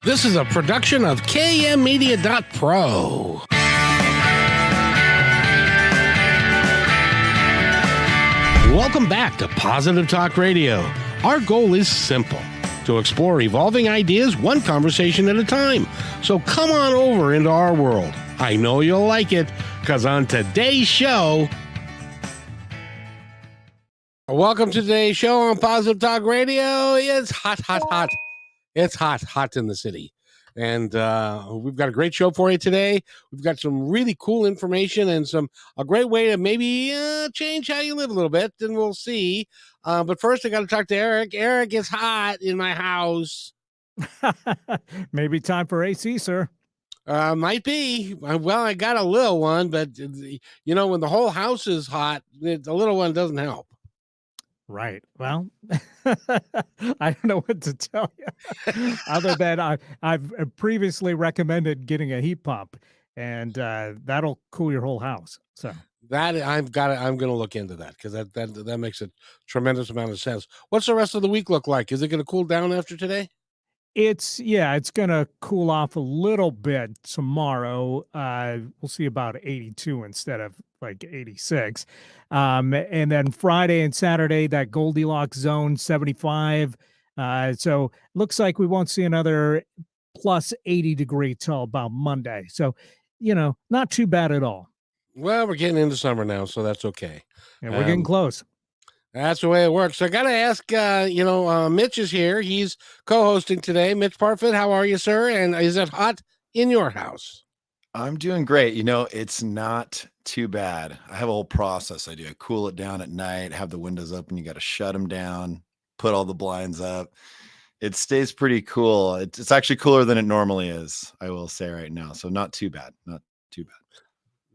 This is a production of KMmedia.pro. Welcome back to Positive Talk Radio. Our goal is simple: to explore evolving ideas one conversation at a time. So come on over into our world. I know you'll like it, because on today's show... Welcome to today's show on Positive Talk Radio. It's hot, hot, hot. It's hot, hot in the city. And we've got a great show for you today. We've got some really cool information and a great way to maybe change how you live a little bit, and we'll see. But first, I got to talk to Eric. Eric, it's hot in my house. Maybe time for AC, sir. Might be. Well, I got a little one, but, you know, when the whole house is hot, the little one doesn't help. Right. Well, I don't know what to tell you. Other than I've previously recommended getting a heat pump, and that'll cool your whole house. So that I'm going to look into that, because that makes a tremendous amount of sense. What's the rest of the week look like? Is it going to cool down after today? it's going to cool off a little bit tomorrow. We'll see about 82 instead of like 86. And then Friday and Saturday, that Goldilocks zone 75. So looks like we won't see another plus 80 degree till about Monday. So, not too bad at all. Well, we're getting into summer now, so that's okay. And we're getting close. That's the way it works. So I got to ask, Mitch is here. He's co-hosting today. Mitch Parfit, how are you, sir? And is it hot in your house? I'm doing great. It's not too bad. I have a whole process I do. I cool it down at night, have the windows open. You got to shut them down, put all the blinds up. It stays pretty cool. It's actually cooler than it normally is, I will say right now. So not too bad. Not too bad.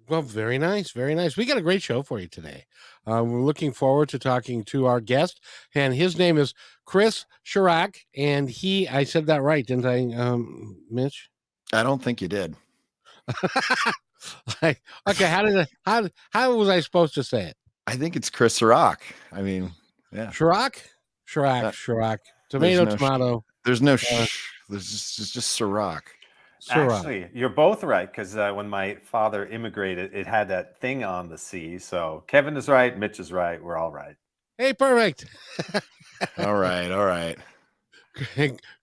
Well, very nice. Very nice. We got a great show for you today. We're looking forward to talking to our guest, and his name is Chris Cirak, and I said that right, didn't I, Mitch? I don't think you did. Okay, how was I supposed to say it? I think it's Chris Cirak. I mean, yeah. Cirak. Tomato. There's no there's just Cirak. Actually, you're both right, because when my father immigrated, it had that thing on the C. So Kevin is right, Mitch is right, we're all right. Hey, perfect. All right.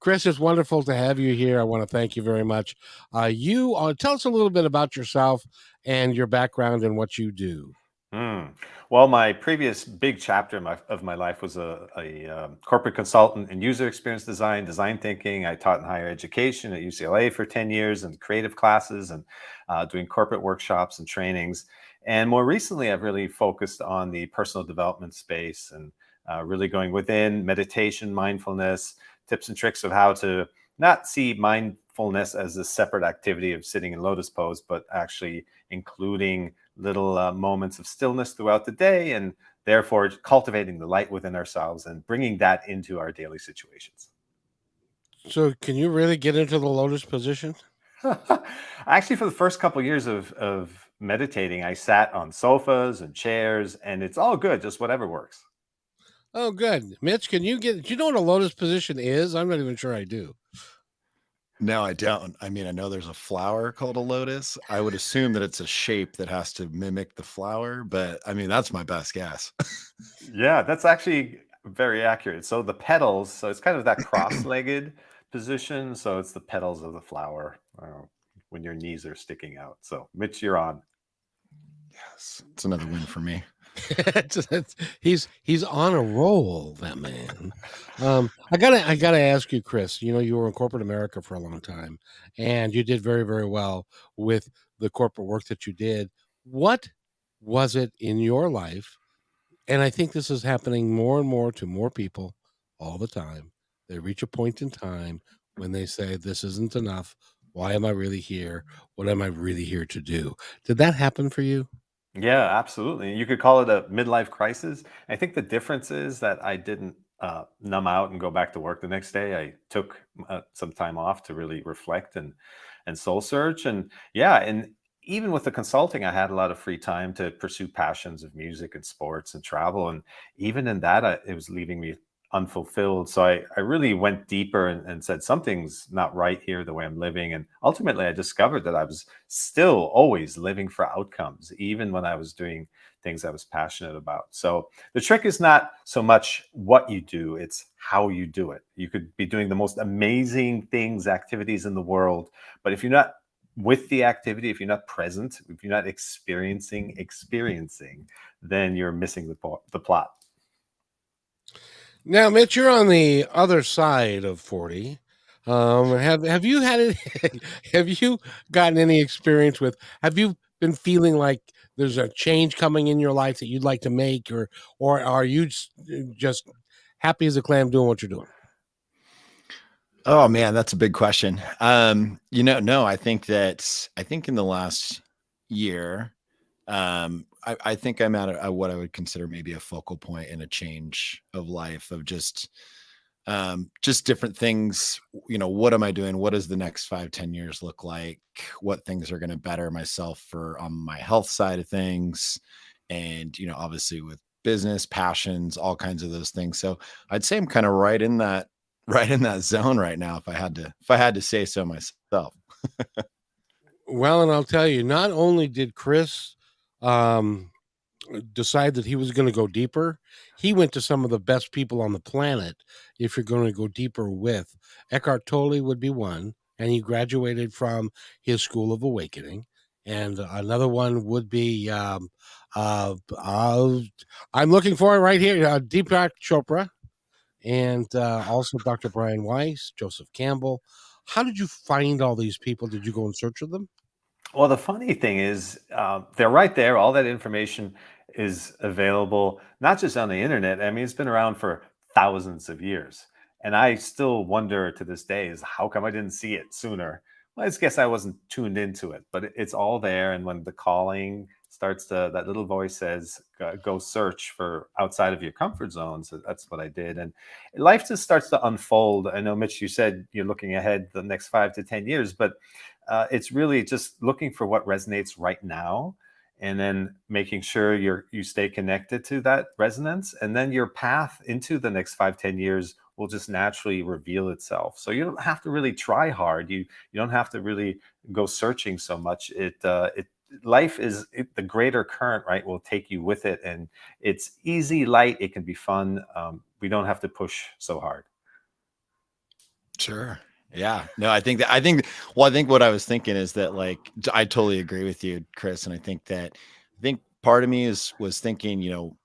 Chris, it's wonderful to have you here. I want to thank you very much. You tell us a little bit about yourself and your background and what you do. Well, my previous big chapter of my life was a corporate consultant in user experience design thinking. I taught in higher education at UCLA for 10 years and creative classes and doing corporate workshops and trainings. And more recently, I've really focused on the personal development space and really going within meditation, mindfulness, tips and tricks of how to not see mindfulness as a separate activity of sitting in lotus pose, but actually including little moments of stillness throughout the day, and therefore cultivating the light within ourselves and bringing that into our daily situations. So can you really get into the lotus position? Actually, for the first couple of years of meditating, I sat on sofas and chairs, and it's all good, just whatever works. Oh, good. Mitch, do you know what a lotus position is? I'm not even sure I do. No, I don't. I mean, I know there's a flower called a lotus. I would assume that it's a shape that has to mimic the flower, but I mean, that's my best guess. Yeah, that's actually very accurate. So the petals, so it's kind of that cross-legged position. So it's the petals of the flower when your knees are sticking out. So Mitch, you're on. Yes, it's another win for me. He's on a roll, that man. I gotta ask you, Chris. You were in corporate America for a long time, and you did very, very well with the corporate work that you did. What was it in your life? And I think this is happening more and more to more people all the time. They reach a point in time when they say, "This isn't enough. Why am I really here? What am I really here to do?" Did that happen for you? Yeah, absolutely. You could call it a midlife crisis. I think the difference is that I didn't numb out and go back to work the next day. I took some time off to really reflect and soul search. And yeah, and even with the consulting, I had a lot of free time to pursue passions of music and sports and travel. And even in that, it was leaving me unfulfilled. So I really went deeper and said, something's not right here, the way I'm living. And ultimately, I discovered that I was still always living for outcomes, even when I was doing things I was passionate about. So the trick is not so much what you do, it's how you do it. You could be doing the most amazing things, activities in the world, but if you're not with the activity, if you're not present, if you're not experiencing, then you're missing the plot. Now, Mitch, you're on the other side of 40. Have you had it? Have you gotten any experience with? Have you been feeling like there's a change coming in your life that you'd like to make, or are you just happy as a clam doing what you're doing? Oh man, that's a big question. No, I think in the last year, I think I'm at what I would consider maybe a focal point in a change of life of just different things. What am I doing? What does the next 5, 10 years look like? What things are going to better myself for on my health side of things? And, obviously with business, passions, all kinds of those things. So I'd say I'm kind of right in that zone right now, if I had to say so myself. Well, and I'll tell you, not only did Chris decide that he was going to go deeper, he went to some of the best people on the planet. If you're going to go deeper with Eckhart Tolle would be one, and he graduated from his School of Awakening. And another one would be I'm looking for it right here, Deepak Chopra, and also Dr. Brian Weiss, Joseph Campbell. How did you find all these people? Did you go in search of them? Well, the funny thing is, they're right there. All that information is available, not just on the internet. I mean, it's been around for thousands of years. And I still wonder to this day is how come I didn't see it sooner? Well, I just guess I wasn't tuned into it, but it's all there. And when the calling starts to, that little voice says, go search for outside of your comfort zone. So that's what I did. And life just starts to unfold. I know, Mitch, you said you're looking ahead the next 5 to 10 years, but it's really just looking for what resonates right now, and then making sure you stay connected to that resonance, and then your path into the next 5, 10 years will just naturally reveal itself. So you don't have to really try hard. You don't have to really go searching so much. Life is the greater current, right? Will take you with it, and it's easy, light. It can be fun. We don't have to push so hard. Sure. Yeah. No, I think what I was thinking is that, like, I totally agree with you, Chris. And I think part of me was thinking,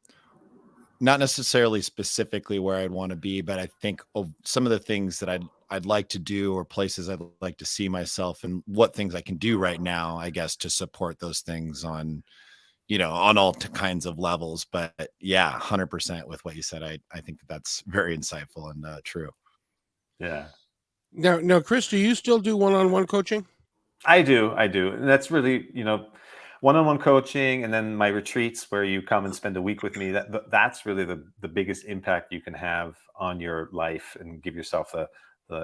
not necessarily specifically where I'd want to be, but I think of some of the things that I'd like to do, or places I'd like to see myself, and what things I can do right now, I guess, to support those things on all kinds of levels. But yeah, 100% with what you said. I think that's very insightful and true. Yeah. Now, Chris, do you still do one-on-one coaching? I do. And that's really, one-on-one coaching, and then my retreats where you come and spend a week with me. That's really the biggest impact you can have on your life, and give yourself the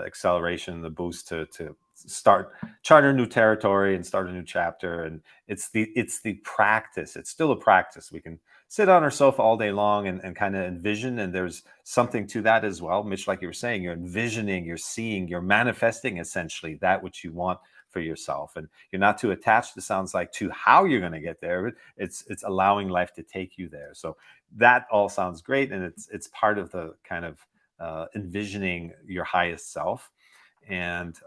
acceleration, the boost to start, charter new territory and start a new chapter. And it's the practice. It's still a practice. We can sit on our sofa all day long and kind of envision, and there's something to that as well, Mitch. Like you were saying, you're envisioning, you're seeing, you're manifesting essentially that which you want for yourself, and you're not too attached, it sounds like, to how you're going to get there, but it's allowing life to take you there. So that all sounds great, and it's part of the kind of envisioning your highest self. And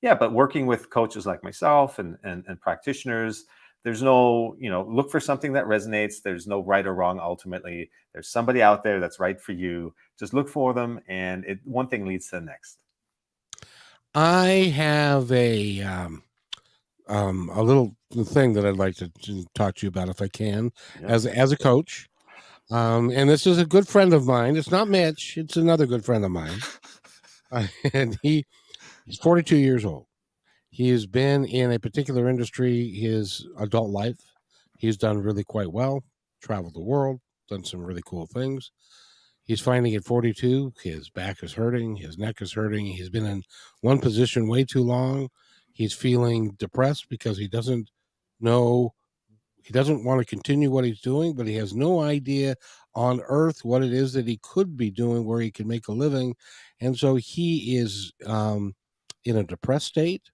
but working with coaches like myself and practitioners, there's no, look for something that resonates. There's no right or wrong. Ultimately, there's somebody out there that's right for you. Just look for them, and one thing leads to the next. I have a little thing that I'd like to talk to you about, if I can, Yeah. as a coach. And this is a good friend of mine. It's not Mitch. It's another good friend of mine. And he's 42 years old. He has been in a particular industry his adult life. He's done really quite well, traveled the world, done some really cool things. He's finding at 42, his back is hurting, his neck is hurting. He's been in one position way too long. He's feeling depressed because he doesn't want to continue what he's doing, but he has no idea on earth, what it is that he could be doing where he can make a living. And so he is in a depressed state,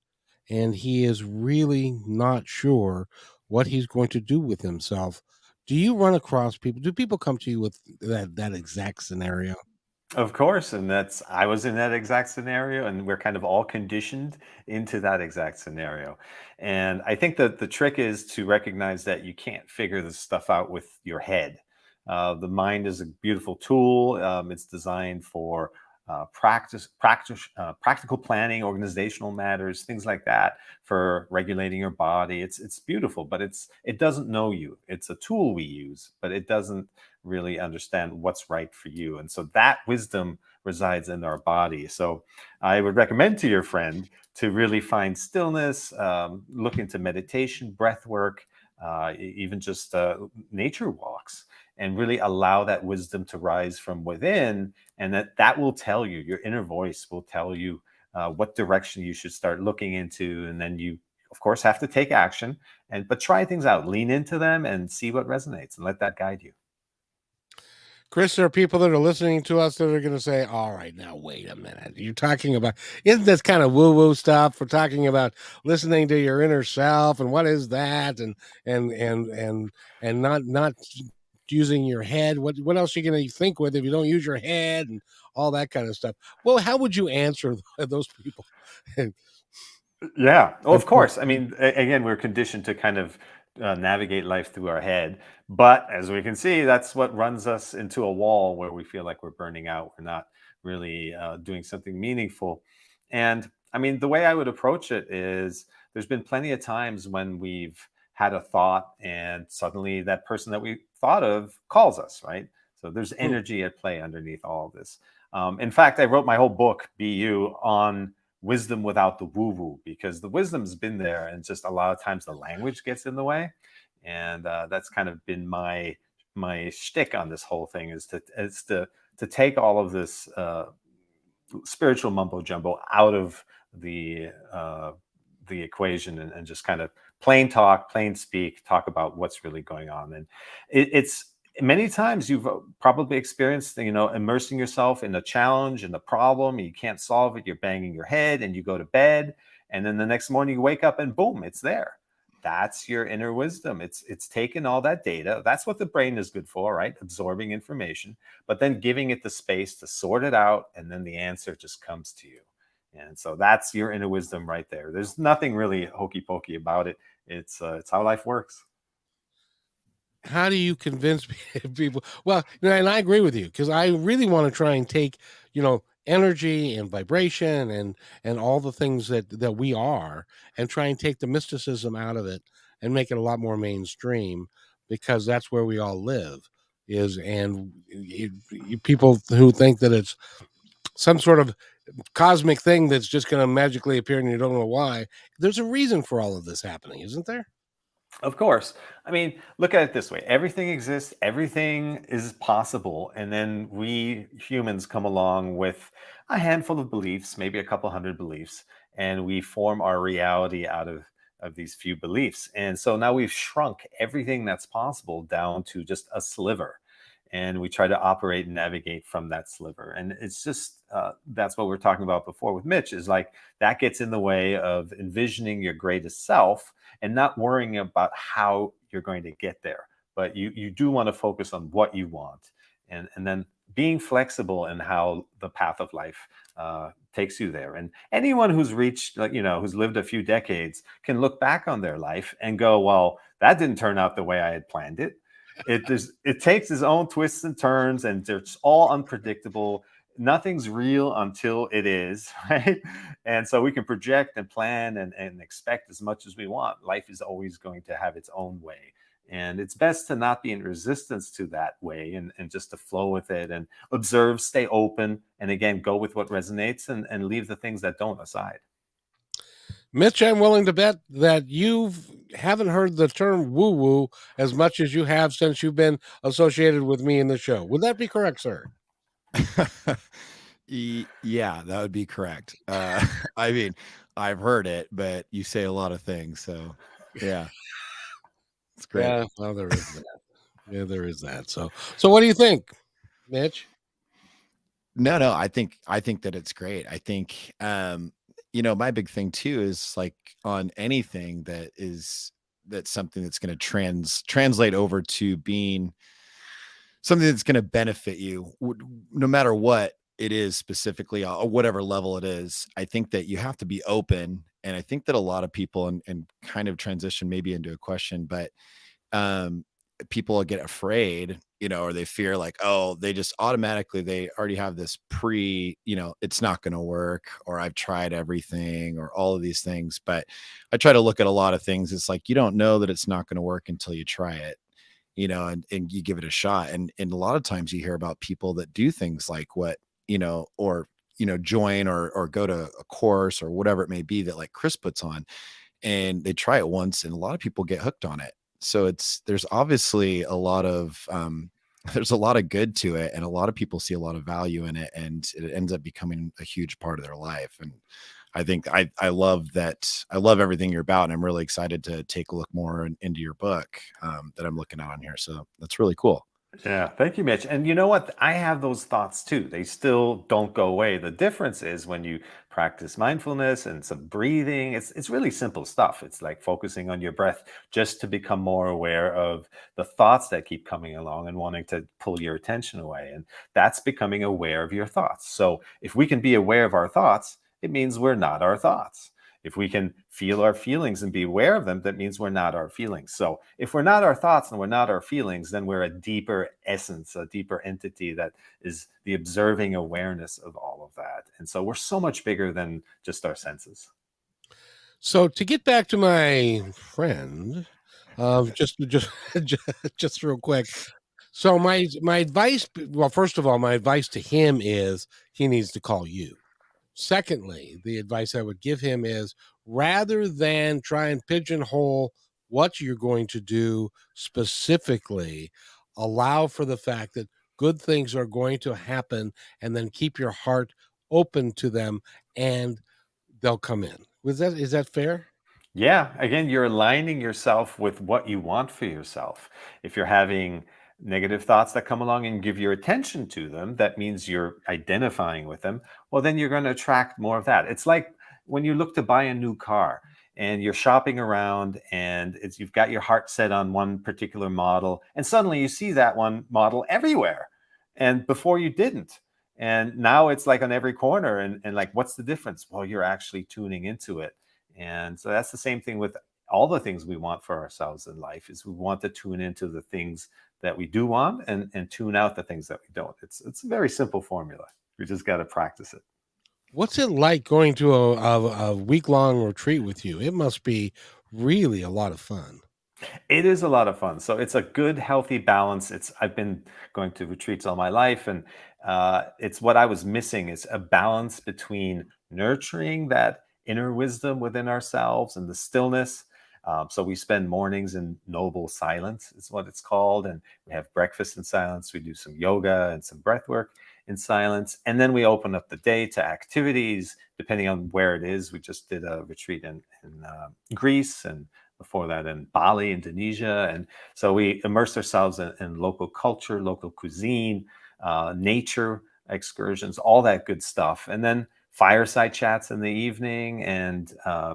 and he is really not sure what he's going to do with himself. Do you run across people? Do people come to you with that exact scenario? Of course, and I was in that exact scenario, and we're kind of all conditioned into that exact scenario. And I think that the trick is to recognize that you can't figure this stuff out with your head. The mind is a beautiful tool. It's designed for practical planning, organizational matters, things like that, for regulating your body. It's beautiful, but it doesn't know you. It's a tool we use, but it doesn't really understand what's right for you. And so that wisdom resides in our body. So I would recommend to your friend to really find stillness, look into meditation, breath work, even just nature walks, and really allow that wisdom to rise from within. And that will tell you, your inner voice will tell you what direction you should start looking into. And then you, of course, have to take action, but try things out, lean into them and see what resonates, and let that guide you. Chris, there are people that are listening to us that are going to say, all right, now wait a minute. You're talking about, isn't this kind of woo-woo stuff? We're talking about listening to your inner self, and what is that? And not using your head. What else are you going to think with if you don't use your head, and all that kind of stuff? Well, how would you answer those people? Yeah. Oh, of course. I mean, again, we're conditioned to kind of navigate life through our head. But as we can see, that's what runs us into a wall where we feel like we're burning out. We're not really doing something meaningful. And I mean, the way I would approach it is there's been plenty of times when we've had a thought and suddenly that person that we thought of calls us, right? So there's energy at play underneath all of this. In fact, I wrote my whole book, Be You, on wisdom without the woo woo, because the wisdom's been there, and just a lot of times the language gets in the way. And that's kind of been my shtick on this whole thing, is to take all of this spiritual mumbo jumbo out of the equation, and just kind of plain talk, plain speak, talk about what's really going on. And it's many times you've probably experienced, immersing yourself in a challenge and a problem, and you can't solve it. You're banging your head, and you go to bed, and then the next morning you wake up, and boom, it's there. That's your inner wisdom. It's taken all that data. That's what the brain is good for, right? Absorbing information, but then giving it the space to sort it out, and then the answer just comes to you. And so that's your inner wisdom right there. There's nothing really hokey pokey about it. It's how life works. How do you convince people? Well, and I agree with you, because I really want to try and take, energy and vibration and all the things that we are, and try and take the mysticism out of it and make it a lot more mainstream, because that's where we all live. Is and people who think that it's some sort of cosmic thing that's just going to magically appear and you don't know why. There's a reason for all of this happening, isn't there? Of course. I mean, look at it this way. Everything exists, everything is possible. And then we humans come along with a handful of beliefs, maybe a couple hundred beliefs, and we form our reality out of these few beliefs. And so now we've shrunk everything that's possible down to just a sliver. And we try to operate and navigate from that sliver. And it's just that's what we were talking about before with Mitch, is like that gets in the way of envisioning your greatest self and not worrying about how you're going to get there. But you do want to focus on what you want, and then being flexible in how the path of life takes you there. And anyone who's reached, like, who's lived a few decades can look back on their life and go, well, that didn't turn out the way I had planned it. It takes its own twists and turns, and it's all unpredictable. Nothing's real until it is, right? And so we can project and plan and expect as much as we want. Life is always going to have its own way. And it's best to not be in resistance to that way, and just to flow with it and observe, stay open, and again, go with what resonates, and leave the things that don't aside. Mitch, I'm willing to bet that you haven't heard the term woo woo as much as you have since you've been associated with me in the show. Would that be correct, sir? Yeah, that would be correct. I mean, I've heard it, but you say a lot of things, so yeah, it's great. Yeah, well, there is that. Yeah, there is that. So what do you think, Mitch? No, I think that it's great. I think my big thing too is like on anything that's something that's going to translate over to being something that's going to benefit you no matter what it is specifically or whatever level it is. I think that you have to be open, and I think that a lot of people and kind of transition maybe into a question, but um people get afraid, or they fear like, oh, they just automatically, they already have this it's not going to work, or I've tried everything, or all of these things. But I try to look at a lot of things. It's like, you don't know that it's not going to work until you try it, and you give it a shot. And a lot of times you hear about people that do things like what, or join or go to a course or whatever it may be that like Chris puts on, and they try it once, and a lot of people get hooked on it. So there's obviously a lot of there's a lot of good to it, and a lot of people see a lot of value in it, and it ends up becoming a huge part of their life. And I think I love that. I love everything you're about, and I'm really excited to take a look more into your book that I'm looking at on here. So that's really cool. Yeah, thank you, Mitch. And you know what? I have those thoughts too. They still don't go away. The difference is when you practice mindfulness and some breathing, it's really simple stuff. It's like focusing on your breath just to become more aware of the thoughts that keep coming along and wanting to pull your attention away. And that's becoming aware of your thoughts. So if we can be aware of our thoughts, it means we're not our thoughts. If we can feel our feelings and be aware of them, that means we're not our feelings. So if we're not our thoughts and we're not our feelings, then we're a deeper essence, a deeper entity that is the observing awareness of all of that. And so we're so much bigger than just our senses. So to get back to my friend, just just real quick. So my advice, well, first of all, my advice to him is he needs to call you. Secondly, the advice I would give him is, rather than try and pigeonhole what you're going to do specifically, allow for the fact that good things are going to happen, and then keep your heart open to them, and they'll come in. Is that fair? Yeah, again, you're aligning yourself with what you want for yourself. If you're having negative thoughts that come along and give your attention to them, that means you're identifying with them. Well, then you're going to attract more of that. It's like when you look to buy a new car and you're shopping around, and you've got your heart set on one particular model, and suddenly you see that one model everywhere. And before you didn't. And now it's like on every corner. And like, what's the difference? Well, you're actually tuning into it. And so that's the same thing with all the things we want for ourselves in life, is we want to tune into the things that we do want, and tune out the things that we don't. It's a very simple formula. We just got to practice it. What's it like going to a week long retreat with you? It must be really a lot of fun. It is a lot of fun. So it's a good, healthy balance. I've been going to retreats all my life, and it's what I was missing, is a balance between nurturing that inner wisdom within ourselves and the stillness. So we spend mornings in noble silence, is what it's called, and we have breakfast in silence. We do some yoga and some breath work in silence, and then we open up the day to activities depending on where it is. We just did a retreat in Greece, and before that in Bali, Indonesia. And so we immerse ourselves in local culture, local cuisine, nature excursions, all that good stuff. And then fireside chats in the evening, and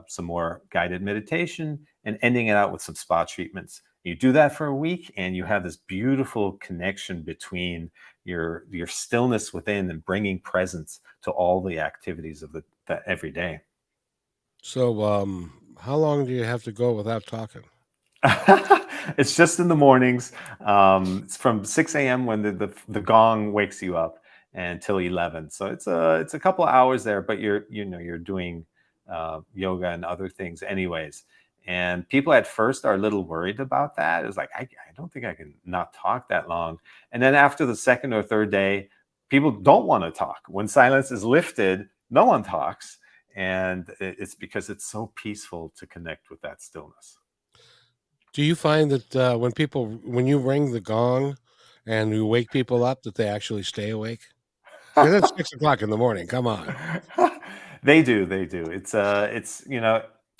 some more guided meditation, and ending it out with some spa treatments. You do that for a week, and you have this beautiful connection between your stillness within and bringing presence to all the activities of the every day. So, how long do you have to go without talking? It's just in the mornings. It's from 6 a.m. when the gong wakes you up, until 11. So it's a couple of hours there, but you're doing yoga and other things anyways. And people at first are a little worried about that. It's like, I don't think I can not talk that long. And then after the second or third day, people don't want to talk. When silence is lifted, no one talks. And it's because it's so peaceful to connect with that stillness. Do you find that when you ring the gong and you wake people up, that they actually stay awake? Because it's 6 o'clock in the morning. Come on. They do. They do. It's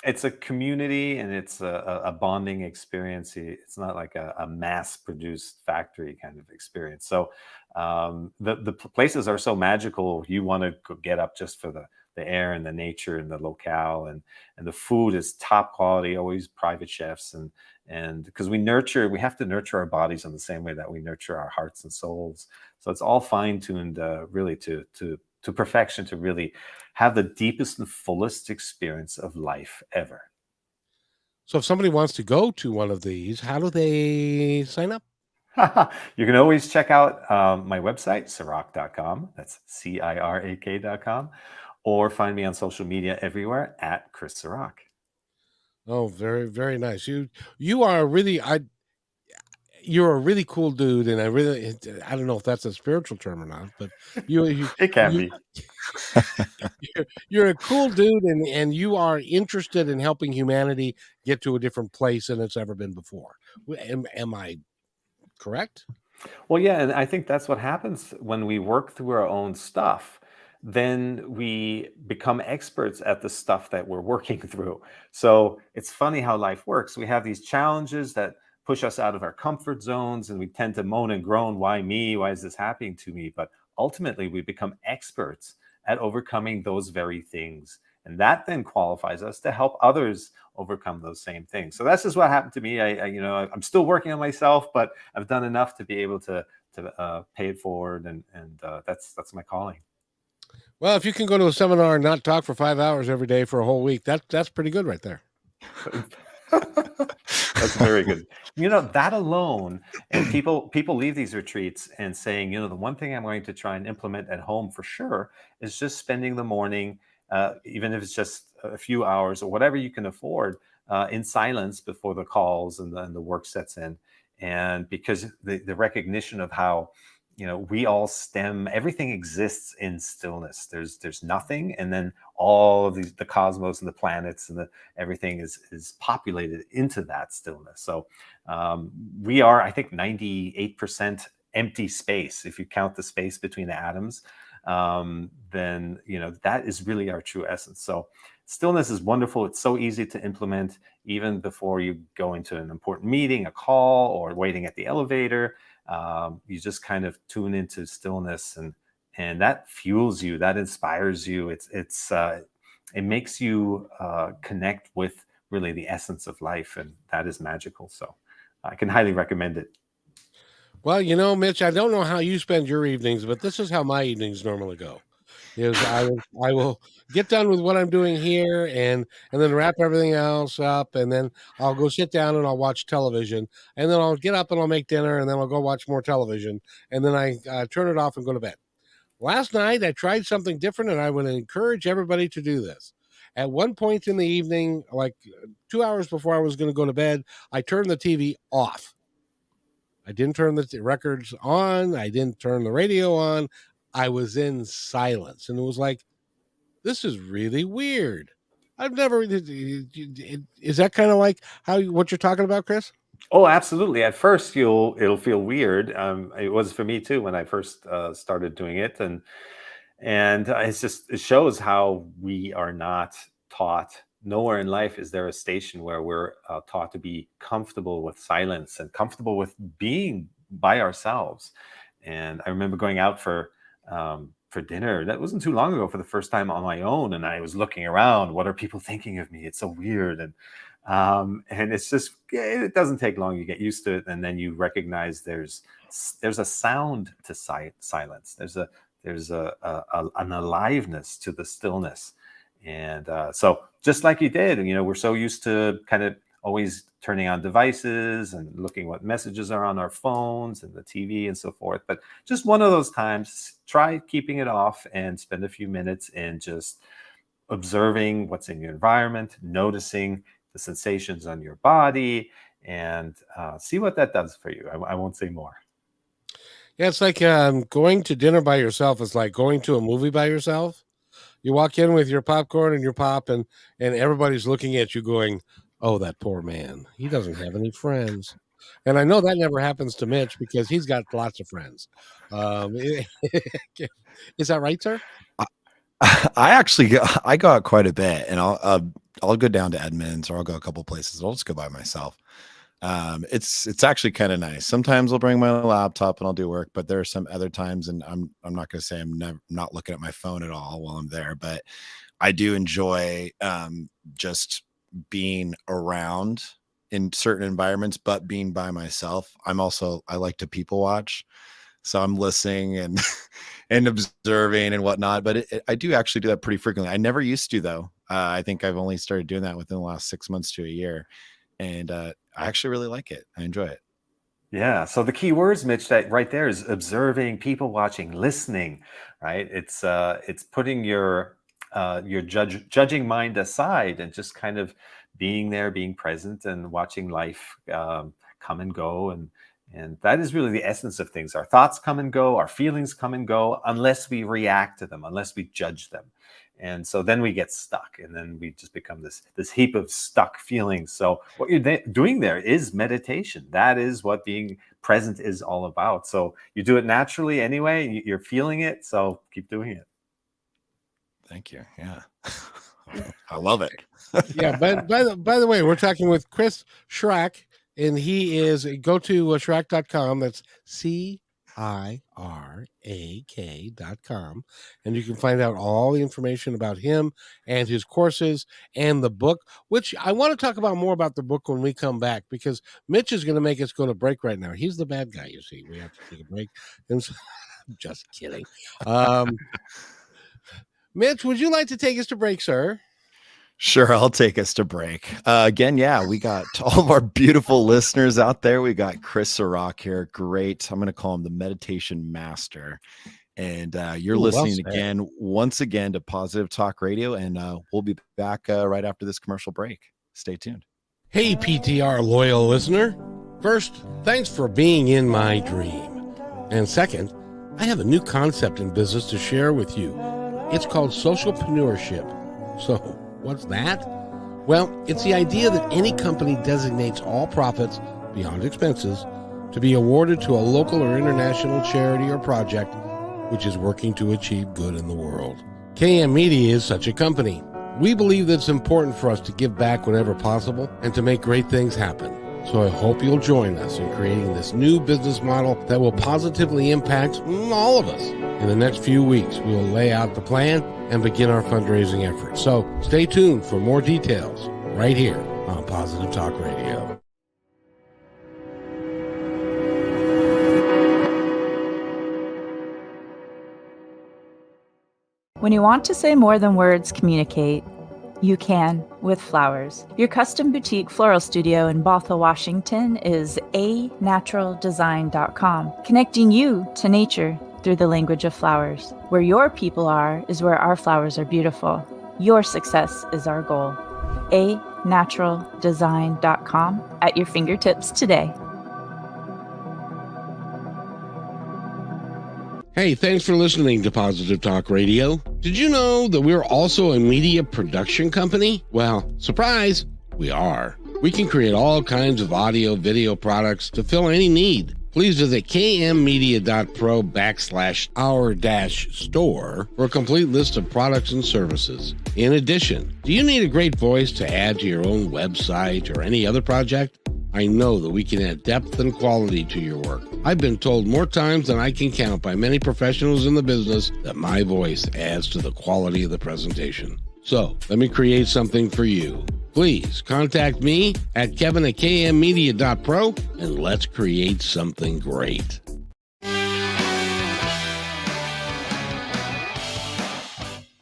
It's a community, and it's a bonding experience. It's not like a mass produced factory kind of experience. So the places are so magical. You want to get up just for the air and the nature and the locale, and the food is top quality, always private chefs, and because we have to nurture our bodies in the same way that we nurture our hearts and souls. So it's all fine tuned, really to perfection, to really have the deepest and fullest experience of life ever. So if somebody wants to go to one of these, how do they sign up? You can always check out my website, Cirak.com. That's Cirak.com. Or find me on social media everywhere at Chris Cirak. Oh, very, very nice. You are you're a really cool dude, and I don't know if that's a spiritual term or not, but you It can you be. you're a cool dude, and you are interested in helping humanity get to a different place than it's ever been before. Am I correct? Well, yeah, and I think that's what happens when we work through our own stuff. Then we become experts at the stuff that we're working through. So it's funny how life works. We have these challenges that push us out of our comfort zones, and we tend to moan and groan, why me? Why is this happening to me? But ultimately, we become experts at overcoming those very things. And that then qualifies us to help others overcome those same things. So that's just what happened to me. I'm still working on myself, but I've done enough to be able to pay it forward, and that's my calling. Well, if you can go to a seminar and not talk for 5 hours every day for a whole week, that's pretty good right there. That's very good. That alone, and people leave these retreats and saying, the one thing I'm going to try and implement at home for sure is just spending the morning, even if it's just a few hours or whatever you can afford, in silence before the calls and the work sets in. And because the recognition of how we all everything exists in stillness. There's nothing, and then all of the cosmos and the planets and everything is populated into that stillness. So we are, I think, 98% empty space. If you count the space between the atoms, then that is really our true essence. So stillness is wonderful. It's so easy to implement, even before you go into an important meeting, a call, or waiting at the elevator. You just kind of tune into stillness, and that fuels you, that inspires you. It makes you connect with really the essence of life, and that is magical. So I can highly recommend it. Well, Mitch, I don't know how you spend your evenings, but this is how my evenings normally go. Is I will get done with what I'm doing here, and then wrap everything else up, and then I'll go sit down and I'll watch television, and then I'll get up and I'll make dinner, and then I'll go watch more television, and then I turn it off and go to bed. Last night I tried something different, and I would encourage everybody to do this. At one point in the evening, like 2 hours before I was going to go to bed, I turned the TV off. I didn't turn the records on. I didn't turn the radio on. I was in silence, and it was like, this is really weird. I've never. Is that kind of like what you're talking about, Chris? Oh, absolutely. At first, it'll feel weird. It was for me too when I first started doing it, and it shows how we are not taught. Nowhere in life is there a station where we're taught to be comfortable with silence and comfortable with being by ourselves. And I remember going out for dinner. That wasn't too long ago, for the first time on my own, and I was looking around. What are people thinking of me? It's so weird, and it's just, it doesn't take long. You get used to it, and then you recognize there's a sound to silence. There's an aliveness to the stillness. And so just like you did, we're so used to kind of always turning on devices and looking what messages are on our phones and the TV and so forth. But just one of those times, try keeping it off and spend a few minutes in just observing what's in your environment, noticing the sensations on your body, and see what that does for you. I won't say more. Yeah, it's like going to dinner by yourself. It's like going to a movie by yourself. You walk in with your popcorn and your pop, and everybody's looking at you going, oh, that poor man. He doesn't have any friends. And I know that never happens to Mitch because he's got lots of friends. Is that right, sir? I go out quite a bit, and I'll go down to Edmonds, or I'll go a couple places. I'll just go by myself. It's actually kind of nice. Sometimes I'll bring my laptop and I'll do work, but there are some other times, and I'm not going to say not looking at my phone at all while I'm there, but I do enjoy just being around in certain environments, but being by myself. I like to people watch. So I'm listening and and observing and whatnot, but I do actually do that pretty frequently. I never used to, though. I think I've only started doing that within the last 6 months to a year, and I actually really like it. I enjoy it. Yeah. So the key words, Mitch, that right there is observing, people watching, listening, right? It's putting your judging mind aside and just kind of being there, being present, and watching life come and go. And that is really the essence of things. Our thoughts come and go, our feelings come and go, unless we react to them, unless we judge them. And so then we get stuck, and then we just become this heap of stuck feelings. So what you're doing there is meditation. That is what being present is all about. So you do it naturally anyway. You're feeling it, so keep doing it. Thank you. Yeah. I love it. Yeah. By the way, we're talking with Chris Cirak, and he is go to Cirak.com. That's CIRAK.com, and you can find out all the information about him and his courses and the book, which I want to talk about more about the book when we come back, because Mitch is going to make us go to break right now. He's the bad guy, you see. We have to take a break. And so, just kidding. Mitch, would you like to take us to break, sir? Sure, I'll take us to break. Again, yeah, we got all of our beautiful listeners out there. We got Chris Cirak here. Great. I'm going to call him the meditation master. And you're listening once again to Positive Talk Radio. And we'll be back right after this commercial break. Stay tuned. Hey, PTR loyal listener. First, thanks for being in my dream. And second, I have a new concept in business to share with you. It's called socialpreneurship. So, what's that? Well, it's the idea that any company designates all profits, beyond expenses, to be awarded to a local or international charity or project which is working to achieve good in the world. KM Media is such a company. We believe that it's important for us to give back whenever possible and to make great things happen. So I hope you'll join us in creating this new business model that will positively impact all of us. In the next few weeks, we will lay out the plan and begin our fundraising efforts. So stay tuned for more details right here on Positive Talk Radio. When you want to say more than words communicate, you can with flowers. Your custom boutique floral studio in Bothell, Washington is anaturaldesign.com, connecting you to nature through the language of flowers. Where your people are is where our flowers are beautiful. Your success is our goal. anaturaldesign.com at your fingertips today. Hey, thanks for listening to Positive Talk Radio. Did you know that we're also a media production company? Well, surprise, we are. We can create all kinds of audio, video products to fill any need. Please visit kmmedia.pro/our-store for a complete list of products and services. In addition, do you need a great voice to add to your own website or any other project? I know that we can add depth and quality to your work. I've been told more times than I can count by many professionals in the business that my voice adds to the quality of the presentation. So, let me create something for you. Please contact me at kevin@kmmedia.pro and let's create something great.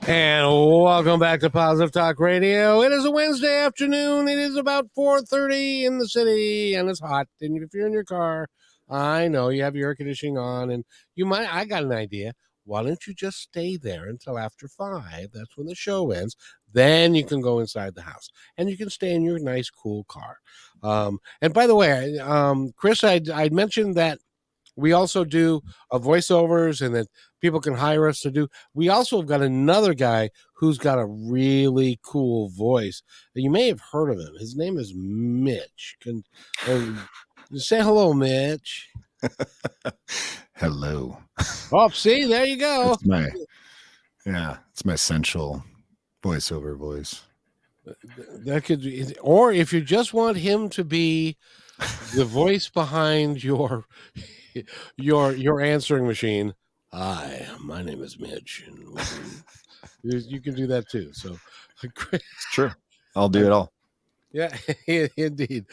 And welcome back to Positive Talk Radio. It is a Wednesday afternoon. It is about 4:30 in the city, and it's hot. And if you're in your car, I know you have your air conditioning on, and I got an idea. Why don't you just stay there until after 5? That's when the show ends. Then you can go inside the house, and you can stay in your nice, cool car. And by the way, Chris, I'd mentioned that we also do voiceovers and that people can hire us to do. We also have got another guy who's got a really cool voice. You may have heard of him. His name is Mitch. Say hello, Mitch. Hello. Oh, see, there you go. It's my essential voiceover voice. That could be, or if you just want him to be the voice behind your answering machine. Hi, my name is Mitch, and you can do that too. So, It's true. I'll do it all. yeah, indeed.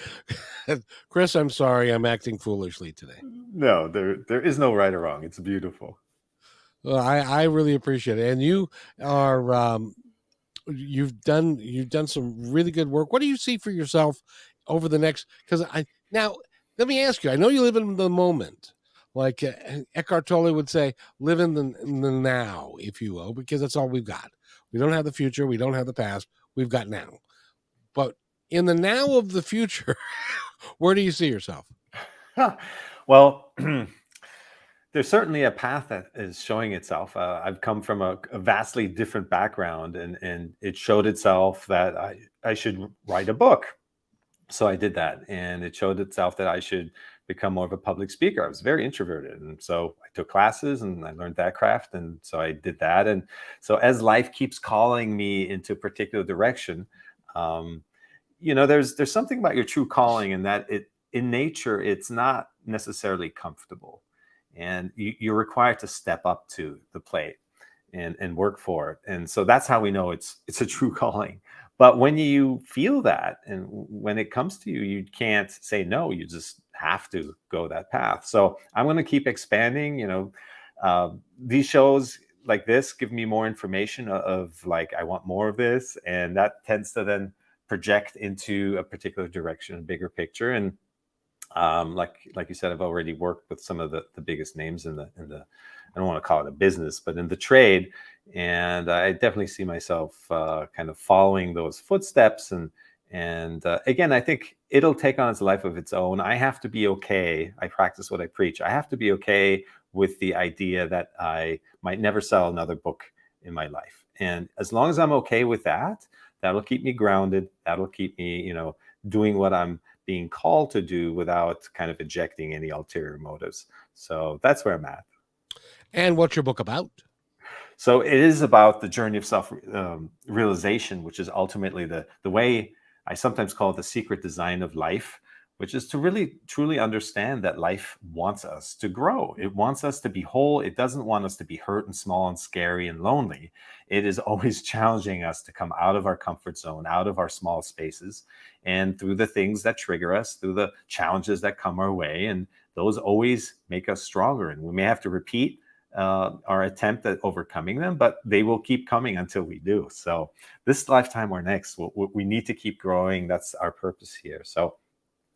Chris, I'm sorry, I'm acting foolishly today. No, there is no right or wrong. It's beautiful. Well, I really appreciate it, and you are you've done some really good work. What do you see for yourself over the next? Because now let me ask you. I know you live in the moment, like Eckhart Tolle would say, live in the now, if you will, because that's all we've got. We don't have the future. We don't have the past. We've got now. But in the now of the future, where do you see yourself? Well, there's certainly a path that is showing itself. I've come from a vastly different background, and it showed itself that I should write a book. So I did that, and it showed itself that I should become more of a public speaker. I was very introverted, and so I took classes and I learned that craft, and so I did that. And so as life keeps calling me into a particular direction, um, there's something about your true calling, and that in nature it's not necessarily comfortable, and you're required to step up to the plate and work for it. And so that's how we know it's a true calling. But when you feel that, and when it comes to you, you can't say no. You just have to go that path. So I'm going to keep expanding. These shows like this give me more information of like, I want more of this, and that tends to then project into a particular direction, a bigger picture. And like you said, I've already worked with some of the biggest names in the I don't want to call it a business, but in the trade. And I definitely see myself kind of following those footsteps. And again, I think it'll take on its life of its own. I have to be okay. I practice what I preach. I have to be okay with the idea that I might never sell another book in my life. And as long as I'm okay with that, that'll keep me grounded. That'll keep me, doing what I'm being called to do without kind of injecting any ulterior motives. So that's where I'm at. And what's your book about? So it is about the journey of self realization, which is ultimately the way I sometimes call it the secret design of life, which is to really truly understand that life wants us to grow. It wants us to be whole. It doesn't want us to be hurt and small and scary and lonely. It is always challenging us to come out of our comfort zone, out of our small spaces, and through the things that trigger us, through the challenges that come our way. And those always make us stronger. And we may have to repeat our attempt at overcoming them, but they will keep coming until we do. So this lifetime or next, we need to keep growing. That's our purpose here. So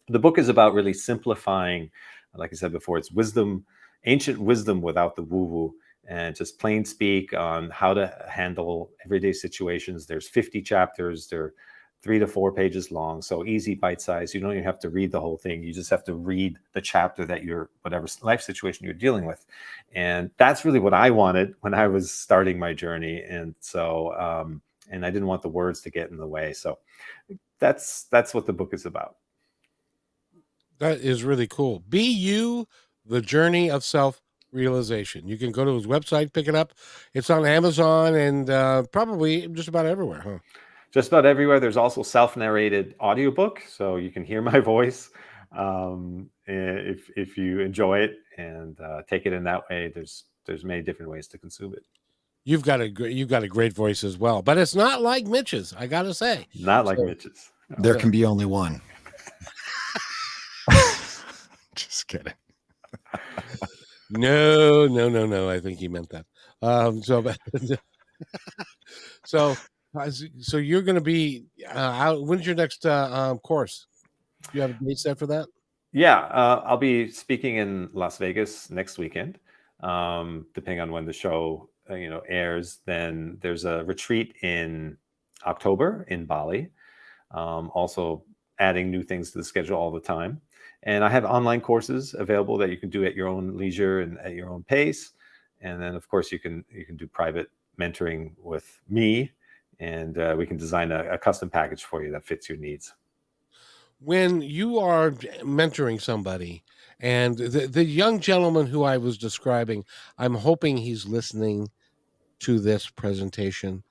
the book is about really simplifying, like I said before, it's wisdom, ancient wisdom without the woo-woo, and just plain speak on how to handle everyday situations. There's 50 chapters. They're 3 to 4 pages long, so easy, bite-sized. You don't even have to read the whole thing. You just have to read the chapter that whatever life situation you're dealing with. And that's really what I wanted when I was starting my journey. And so, and I didn't want the words to get in the way. So that's what the book is about. That is really cool. Be You, The Journey of Self-Realization. You can go to his website, pick it up. It's on Amazon and probably just about everywhere, huh? Just about everywhere. There's also self-narrated audiobook, so you can hear my voice if you enjoy it and take it in that way. There's many different ways to consume it. You've got a great voice as well, but it's not like Mitch's, I gotta say. Not like Mitch's. No. There can be only one. Just kidding. No. I think he meant that. So you're going to be out. When's your next course? Do you have a date set for that? Yeah, I'll be speaking in Las Vegas next weekend, depending on when the show airs. Then there's a retreat in October in Bali. Also adding new things to the schedule all the time. And I have online courses available that you can do at your own leisure and at your own pace. And then, of course, you can do private mentoring with me, and we can design a custom package for you that fits your needs. When you are mentoring somebody, and the young gentleman who I was describing, I'm hoping he's listening to this presentation.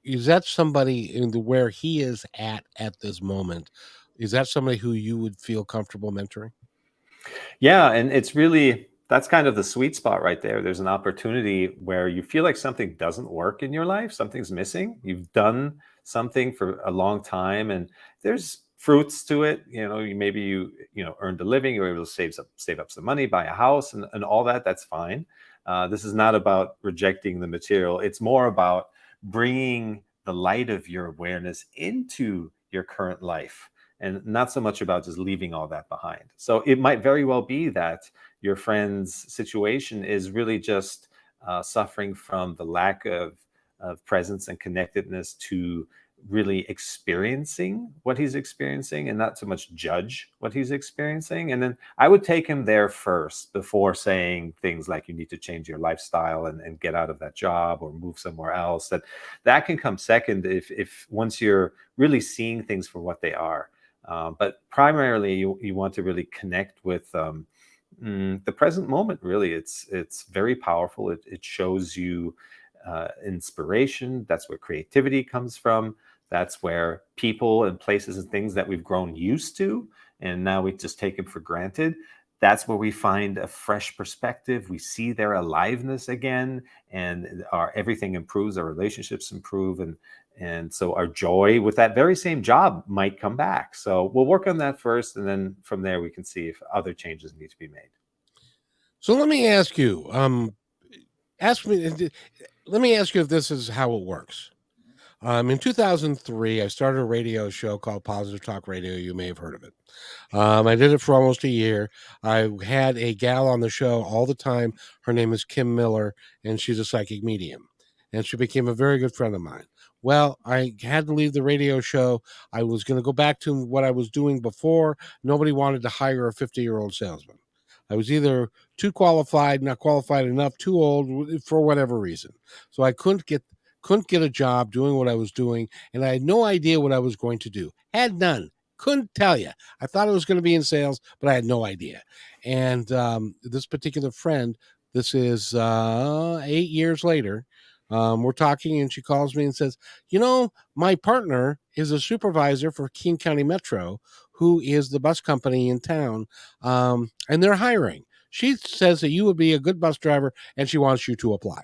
is that somebody in where he is at this moment? Is that somebody who you would feel comfortable mentoring? Yeah, and it's really, that's kind of the sweet spot right there. There's an opportunity where you feel like something doesn't work in your life, something's missing. You've done something for a long time, and there's fruits to it. Maybe you earned a living, you were able to save up some money, buy a house, and all that. That's fine. This is not about rejecting the material. It's more about bringing the light of your awareness into your current life, and not so much about just leaving all that behind. So it might very well be that your friend's situation is really just suffering from the lack of presence and connectedness to really experiencing what he's experiencing, and not so much judge what he's experiencing. And then I would take him there first before saying things like you need to change your lifestyle and get out of that job or move somewhere else. That can come second if once you're really seeing things for what they are. But primarily, you want to really connect with the present moment. Really, it's very powerful. It shows you inspiration. That's where creativity comes from. That's where people and places and things that we've grown used to, and now we just take them for granted. That's where we find a fresh perspective. We see their aliveness again, and our everything improves. Our relationships improve, and so our joy with that very same job might come back. So we'll work on that first, and then from there we can see if other changes need to be made. So let me ask you, let me ask you if this is how it works. In 2003, I started a radio show called Positive Talk Radio. You may have heard of it. I did it for almost a year. I had a gal on the show all the time. Her name is Kim Miller, and she's a psychic medium. And she became a very good friend of mine. Well, I had to leave the radio show. I was going to go back to what I was doing before. Nobody wanted to hire a 50-year-old salesman. I was either too qualified, not qualified enough, too old, for whatever reason. So I couldn't get a job doing what I was doing, and I had no idea what I was going to do. Had none. Couldn't tell you. I thought I was going to be in sales, but I had no idea. And this particular friend, this is 8 years later, we're talking, and she calls me and says, my partner is a supervisor for King County Metro, who is the bus company in town, and they're hiring. She says that you would be a good bus driver, and she wants you to apply.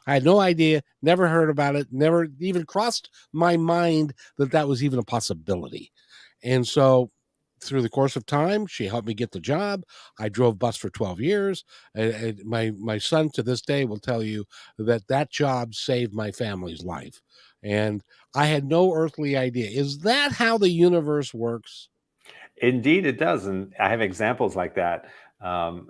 I had no idea, never heard about it, never even crossed my mind that was even a possibility. And so through the course of time, she helped me get the job. I drove bus for 12 years. And my son to this day will tell you that job saved my family's life. And I had no earthly idea. Is that how the universe works? Indeed, it does. And I have examples like that,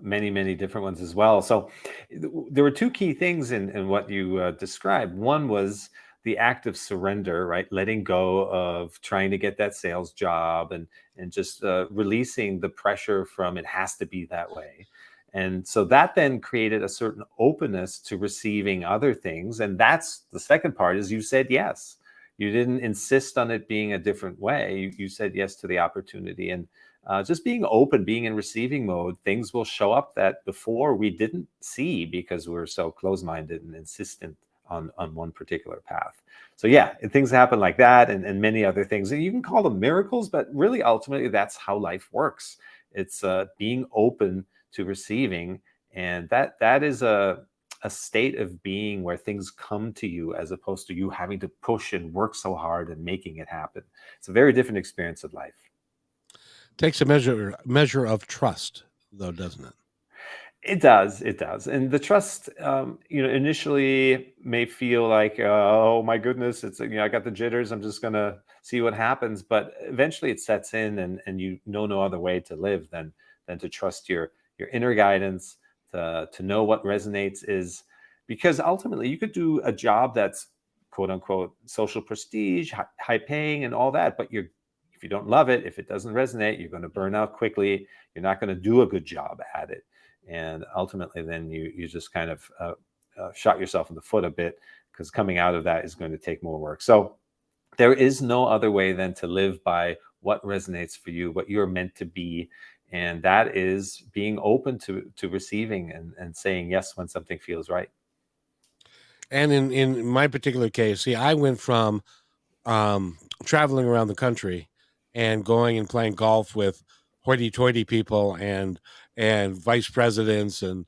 many, many different ones as well. So there were two key things in what you described. One was the act of surrender, right? Letting go of trying to get that sales job and just releasing the pressure from it has to be that way. And so that then created a certain openness to receiving other things. And that's the second part, is you said yes. You didn't insist on it being a different way. You said yes to the opportunity. And just being open, being in receiving mode, things will show up that before we didn't see because we're so close-minded and insistent on one particular path. So yeah, things happen like that, and many other things. And you can call them miracles, but really ultimately that's how life works. It's being open to receiving. And that is a state of being where things come to you, as opposed to you having to push and work so hard and making it happen. It's a very different experience of life. Takes a measure of trust, though, doesn't it? It does. It does. And the trust, initially may feel like, oh my goodness, it's, I got the jitters. I'm just going to see what happens. But eventually it sets in, and you know no other way to live than to trust your inner guidance, to know what resonates is, because ultimately you could do a job that's quote unquote social prestige, high paying and all that. But if you don't love it, if it doesn't resonate, you're going to burn out quickly. You're not going to do a good job at it. And ultimately, then you just kind of shot yourself in the foot a bit, because coming out of that is going to take more work. So there is no other way than to live by what resonates for you, what you're meant to be. And that is being open to receiving and saying yes when something feels right. And in my particular case, see, I went from traveling around the country and going and playing golf with hoity-toity people and vice presidents and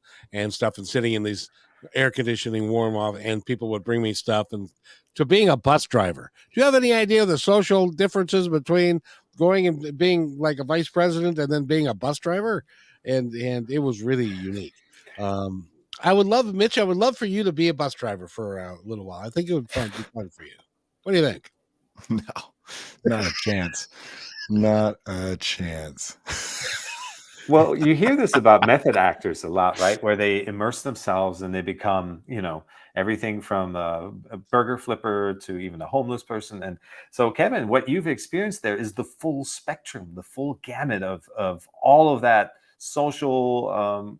stuff, and sitting in these air conditioning warm off, and people would bring me stuff, and to being a bus driver. Do you have any idea of the social differences between going and being like a vice president and then being a bus driver? And it was really unique. um I would love, Mitch, I would love for you to be a bus driver for a little while. I think it would be fun for you. What do you think? No, not a chance. Not a chance. Well, you hear this about method actors a lot, right? Where they immerse themselves and they become, everything from a burger flipper to even a homeless person. And so, Kevin, what you've experienced there is the full spectrum, the full gamut of all of that social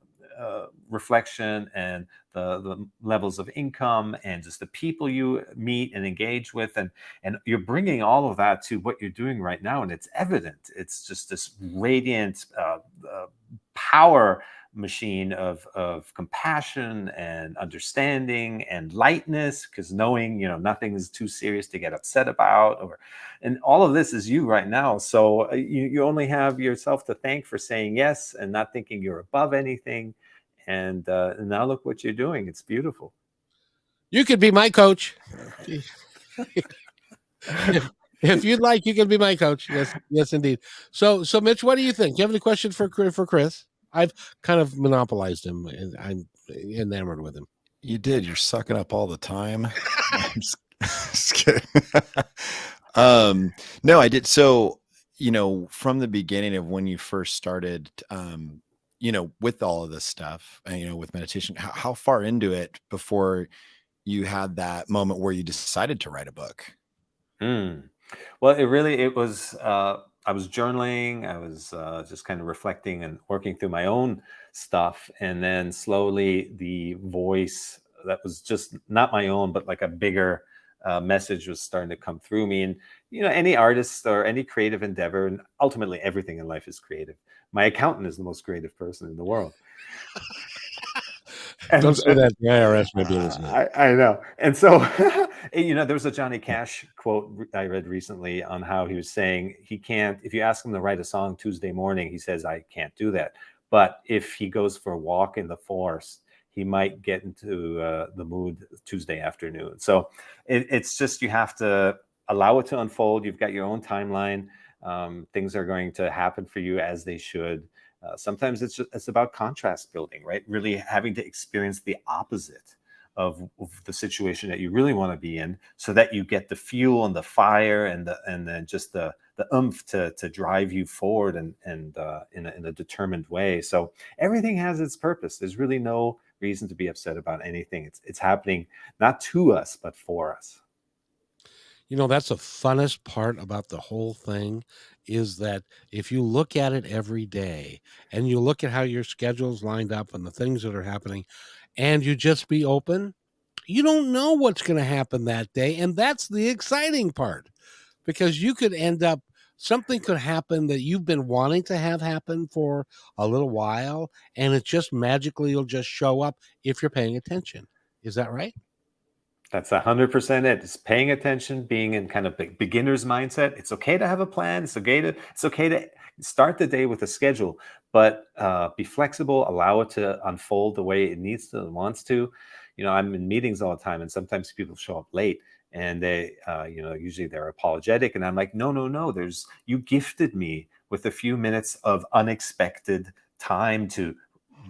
reflection, and the levels of income, and just the people you meet and engage with, and you're bringing all of that to what you're doing right now, and it's evident. It's just this radiant power machine of compassion and understanding and lightness, because knowing nothing is too serious to get upset about, and all of this is you right now. So you only have yourself to thank for saying yes and not thinking you're above anything. And now look what you're doing. It's beautiful. You could be my coach. If you'd like, you can be my coach. Yes, indeed. So Mitch, what do you think? Do you have any questions for Chris? I've kind of monopolized him, and I'm enamored with him. You did. You're sucking up all the time. I'm just kidding. No, I did. So, from the beginning of when you first started, with all of this stuff, with meditation, how far into it before you had that moment where you decided to write a book? Well, it was, I was journaling. I was just kind of reflecting and working through my own stuff. And then slowly the voice that was just not my own, but like a bigger message was starting to come through me. And, any artist or any creative endeavor, and ultimately everything in life is creative. My accountant is the most creative person in the world. Don't say that. The IRS may be listening. I know. And so, there was a Johnny Cash quote I read recently on how he was saying he can't, if you ask him to write a song Tuesday morning, he says, I can't do that. But if he goes for a walk in the forest, he might get into the mood Tuesday afternoon. So it's just, you have to allow it to unfold. You've got your own timeline. Things are going to happen for you as they should. Sometimes it's about contrast building, right? Really having to experience the opposite of the situation that you really want to be in, so that you get the fuel and the fire and then just the oomph to drive you forward and in a determined way. So everything has its purpose. There's really no reason to be upset about anything. It's happening not to us, but for us. That's the funnest part about the whole thing, is that if you look at it every day and you look at how your schedule's lined up and the things that are happening, and you just be open, you don't know what's going to happen that day. And that's the exciting part, because you could end up, something could happen that you've been wanting to have happen for a little while, and it just magically will just show up if you're paying attention. Is that right? That's 100% it. It's paying attention, being in kind of beginner's mindset. It's okay to have a plan. It's okay to start the day with a schedule, but be flexible. Allow it to unfold the way it needs to and wants to. I'm in meetings all the time, and sometimes people show up late, and they, usually they're apologetic, and I'm like, no. You gifted me with a few minutes of unexpected time to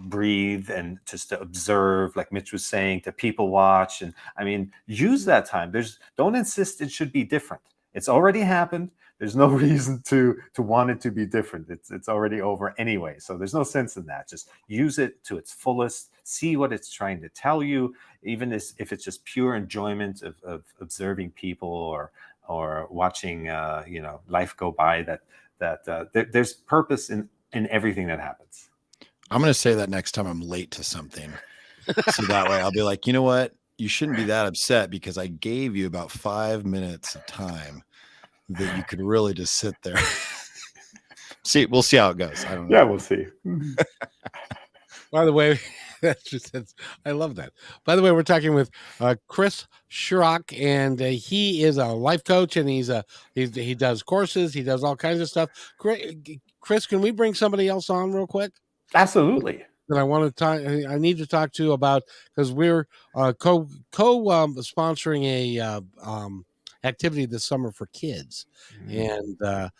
breathe and just to observe, like Mitch was saying, to people watch. And I mean, use that time. Don't insist it should be different. It's already happened. There's no reason to want it to be different. It's already over anyway. So there's no sense in that. Just use it to its fullest. See what it's trying to tell you, even if it's just pure enjoyment of observing people or watching life go by. There's purpose in everything that happens. I'm going to say that next time I'm late to something. So that way I'll be like, you know what? You shouldn't be that upset, because I gave you about 5 minutes of time that you could really just sit there. We'll see how it goes. I don't know. Yeah, we'll see. By the way, I love that. By the way, we're talking with Chris Cirak, and he is a life coach, and he does courses, he does all kinds of stuff. Chris, can we bring somebody else on real quick Absolutely. that I want to talk? I need to talk to about, because we're sponsoring a activity this summer for kids, and her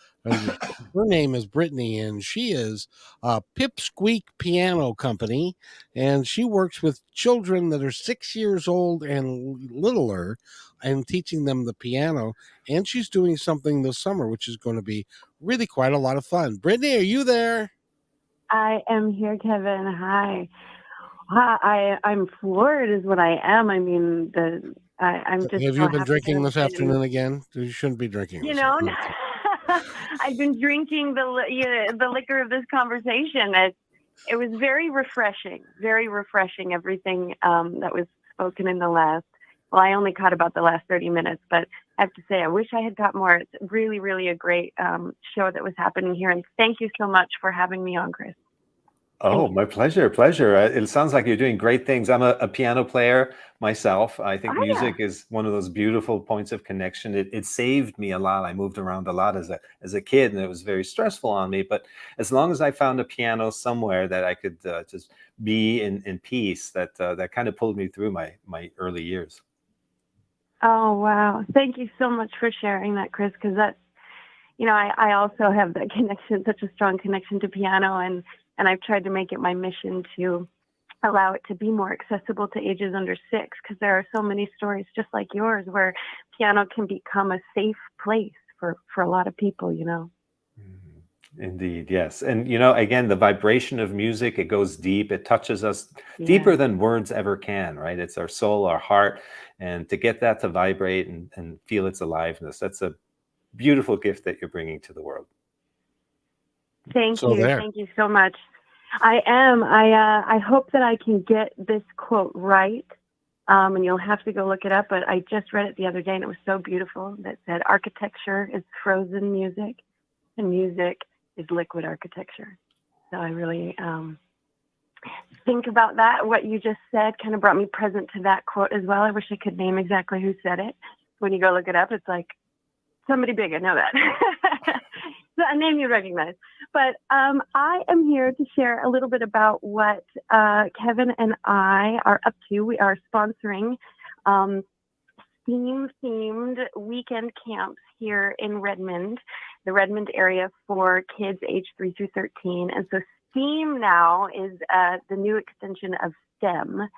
name is Brittany, and she is Pipsqueak Piano Company, and she works with children that are 6 years old and littler, and teaching them the piano. And she's doing something this summer, which is going to be really quite a lot of fun. Brittany, are you there? I am here, Kevin. Hi. I'm floored, is what I am. I mean, I'm just. Have so you been happy drinking that this I've been- afternoon again? You shouldn't be drinking. You this know, afternoon. I've been drinking the liquor of this conversation. It was very refreshing. Very refreshing. Everything that was spoken in the last. Well, I only caught about the last 30 minutes, but I have to say, I wish I had got more. It's really, really a great show that was happening here. And thank you so much for having me on, Chris. Oh, my pleasure. Pleasure. It sounds like you're doing great things. I'm a piano player myself. I think music is one of those beautiful points of connection. It saved me a lot. I moved around a lot as a kid, and it was very stressful on me. But as long as I found a piano somewhere that I could just be in peace, that kind of pulled me through my early years. Oh, wow. Thank you so much for sharing that, Chris, because that's, I also have that connection, such a strong connection to piano, and I've tried to make it my mission to allow it to be more accessible to ages under 6, because there are so many stories just like yours where piano can become a safe place for a lot of people, Indeed, yes. And, again, the vibration of music, it goes deep. It touches us deeper than words ever can, right? It's our soul, our heart. And to get that to vibrate and feel its aliveness, that's a beautiful gift that you're bringing to the world. Thank you. Thank you so much. I am. I hope that I can get this quote right. And you'll have to go look it up. But I just read it the other day, and it was so beautiful. That said, architecture is frozen music, and music is liquid architecture. So I really think about that. What you just said kind of brought me present to that quote as well. I wish I could name exactly who said it. When you go look it up, it's like somebody big. I know that. A name you recognize. But I am here to share a little bit about what Kevin and I are up to. We are sponsoring STEAM-themed weekend camps here in Redmond, the Redmond area, for kids aged 3 through 13. And so STEAM now is the new extension of STEM.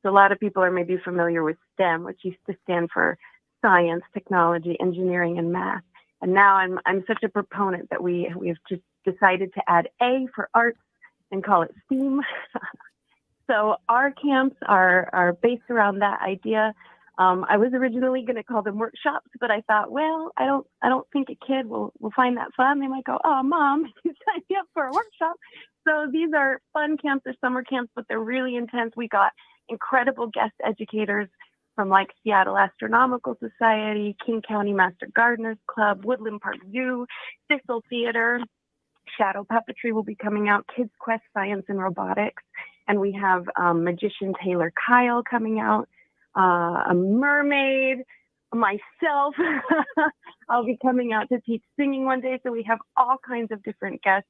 So a lot of people are maybe familiar with STEM, which used to stand for science, technology, engineering, and math. And now I'm such a proponent that we've just decided to add A for arts and call it STEAM. So our camps are based around that idea. I was originally going to call them workshops, but I thought, well, I don't think a kid will find that fun. They might go, "Oh, Mom, you signed me up for a workshop." So these are fun camps. They're summer camps, but they're really intense. We got incredible guest educators from like Seattle Astronomical Society, King County Master Gardeners Club, Woodland Park Zoo, Thistle Theater. Shadow Puppetry will be coming out, Kids Quest Science and Robotics. And we have magician Taylor Kyle coming out, a mermaid, myself. I'll be coming out to teach singing one day. So we have all kinds of different guest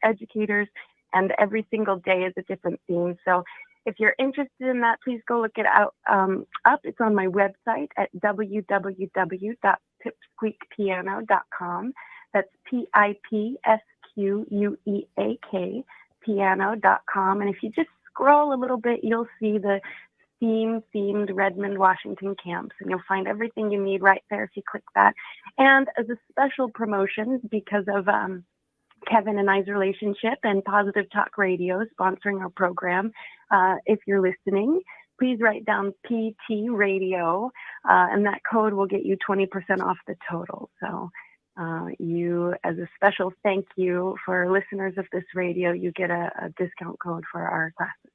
educators, and every single day is a different theme. So if you're interested in that, please go look it out up. It's on my website at www.pipsqueakpiano.com. That's PIPSQUEAK piano.com. And if you just scroll a little bit, you'll see the STEAM-themed Redmond, Washington camps, and you'll find everything you need right there if you click that. And as a special promotion, because of Kevin and I's relationship and Positive Talk Radio sponsoring our program, if you're listening, please write down PT Radio, and that code will get you 20% off the total. So you, as a special thank you for listeners of this radio, you get a discount code for our classes.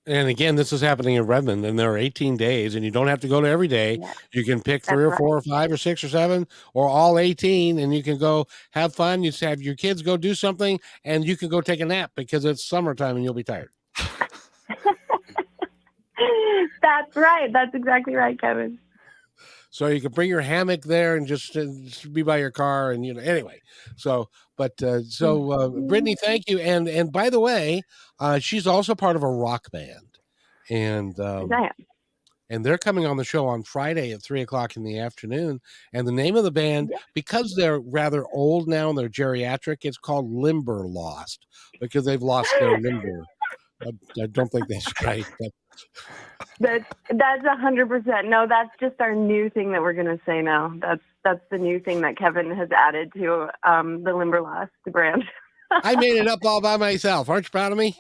And again, this is happening in Redmond, and there are 18 days, and you don't have to go to every day. Yes, you can pick 3 or 4 or 5 or 6 or 7 or all 18, and you can go have fun. You have your kids go do something, and you can go take a nap because it's summertime and you'll be tired. That's right. That's exactly right, Kevin. So you can bring your hammock there and just be by your car, and anyway. So, Brittany, thank you. And by the way, she's also part of a rock band, and they're coming on the show on Friday at 3:00 in the afternoon. And the name of the band, because they're rather old now and they're geriatric, it's called Limber Lost, because they've lost their limber. I don't think that's right. That's 100%. No, that's just our new thing that we're gonna say now. That's the new thing that Kevin has added to the Limberlost brand. I made it up all by myself. Aren't you proud of me?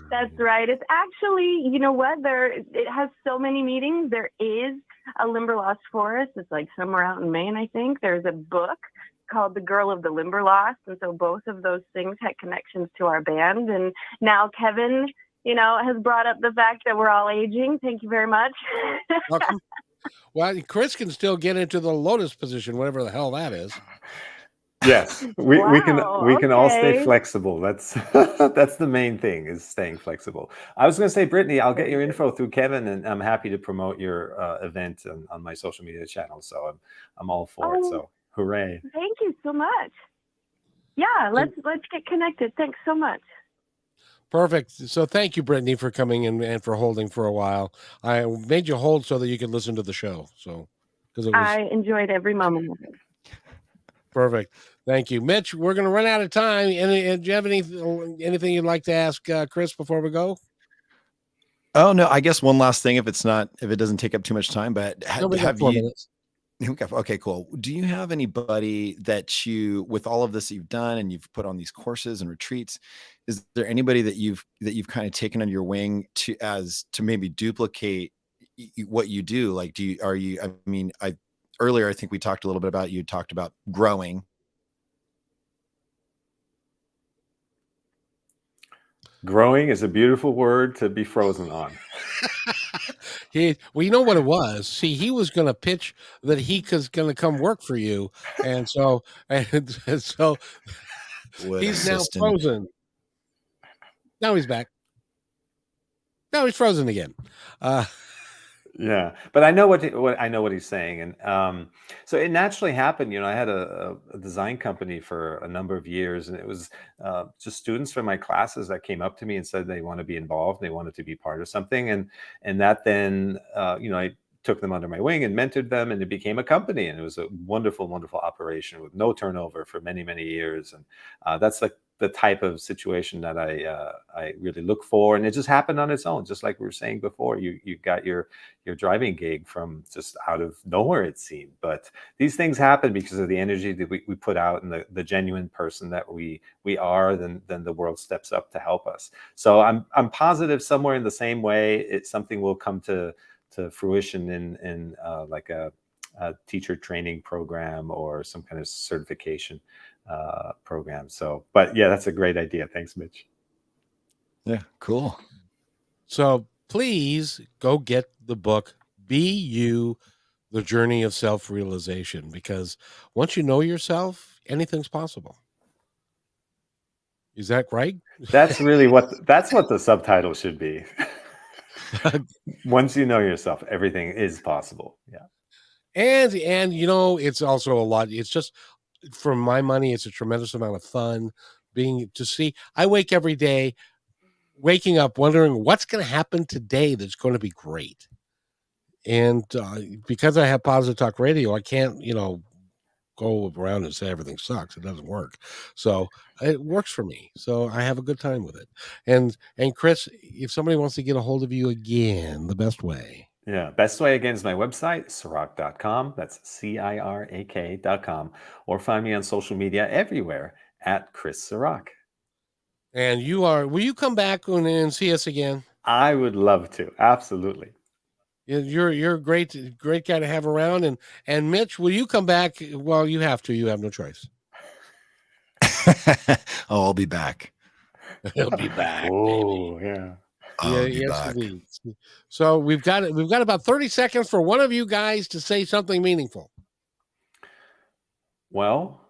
That's right. It's actually, you know what? It has so many meanings. There is a Limberlost forest. It's like somewhere out in Maine, I think. There's a book called The Girl of the Limberlost, and so both of those things had connections to our band. And now Kevin, has brought up the fact that we're all aging. Thank you very much. Welcome. Well, Chris can still get into the lotus position, whatever the hell that is. Yes, we can all stay okay. flexible. That's the main thing, is staying flexible. I was going to say, Brittany, I'll get your info through Kevin, and I'm happy to promote your event on my social media channels. So I'm all for it. So hooray! Thank you so much. Yeah, let's get connected. Thanks so much. Perfect. So thank you, Brittany, for coming in and for holding for a while. I made you hold so that you could listen to the show. So because I enjoyed every moment of it. Perfect. Thank you, Mitch. We're going to run out of time. And do you have anything you'd like to ask Chris before we go? Oh no, I guess one last thing, if it doesn't take up too much time, but have 4 you? minutes. Okay, cool. Do you have anybody that with all of this that you've done and you've put on these courses and retreats, is there anybody that you've kind of taken under your wing to maybe duplicate what you do? Like, earlier, I think we talked a little bit about, you talked about growing. Growing is a beautiful word to be frozen on. Well, you know what it was? See, he was going to pitch that he was going to come work for you. And so he's now frozen. Now he's back. Now he's frozen again. Yeah, but I know what he's saying, and so it naturally happened. I had a design company for a number of years, and it was just students from my classes that came up to me and said they want to be involved, they wanted to be part of something, and that then I took them under my wing and mentored them, and it became a company, and it was a wonderful, wonderful operation with no turnover for many, many years, and that's the type of situation that I really look for, and it just happened on its own. Just like we were saying before, you got your driving gig from just out of nowhere, it seemed. But these things happen because of the energy that we put out, and the genuine person that we are. Then the world steps up to help us. So I'm positive somewhere in the same way, something will come to fruition in like a teacher training program or some kind of certification program. So, but yeah, that's a great idea. Thanks, Mitch. Yeah, cool. So please go get the book, Be You, The Journey of Self-Realization, because once you know yourself, anything's possible. Is that right? That's really what the subtitle should be. Once you know yourself, everything is possible. Yeah. And it's also a lot. It's just, for my money, it's a tremendous amount of fun I wake every day waking up wondering what's going to happen today that's going to be great. And because I have Positive Talk Radio, I can't, go around and say everything sucks. It doesn't work. So it works for me. So I have a good time with it. And Chris, if somebody wants to get a hold of you again, the best way. Yeah, best way again is my website, Cirak.com. That's CIRAK.com. Or find me on social media everywhere at Chris Cirak. And will you come back and see us again? I would love to. Absolutely. You're a great guy to have around. And Mitch, will you come back? Well, you have to. You have no choice. I'll be back. He'll be back. Oh, yeah. Yes, indeed. So we've got about 30 seconds for one of you guys to say something meaningful. Well,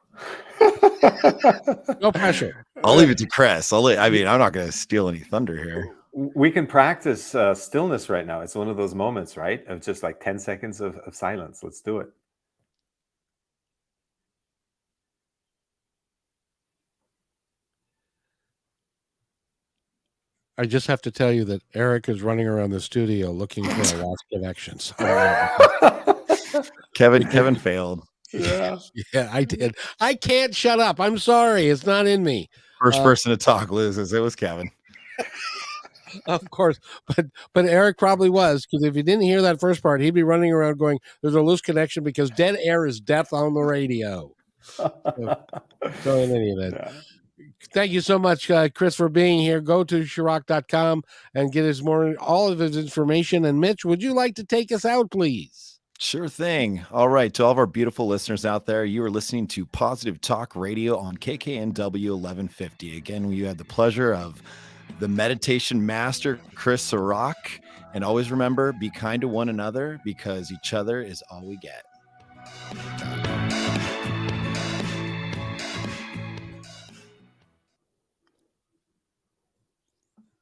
no pressure. I'll leave it to Chris. I'm not going to steal any thunder here. We can practice stillness right now. It's one of those moments, right? Of just like 10 seconds of silence. Let's do it. I just have to tell you that Eric is running around the studio looking for a lost connections. Kevin failed. Yeah. Yeah, I did. I can't shut up. I'm sorry. It's not in me. First person to talk loses. It was Kevin. Of course, but Eric probably was, because if you didn't hear that first part, he'd be running around going, "There's a loose connection," because dead air is death on the radio. So in any event, Yeah. thank you so much, Chris, for being here. Go to Cirak.com and get all of his information. And Mitch, would you like to take us out, please? Sure thing. All right. To all of our beautiful listeners out there, you are listening to Positive Talk Radio on KKNW 1150. Again, you had the pleasure of the meditation master, Chris Cirak. And always remember, be kind to one another, because each other is all we get.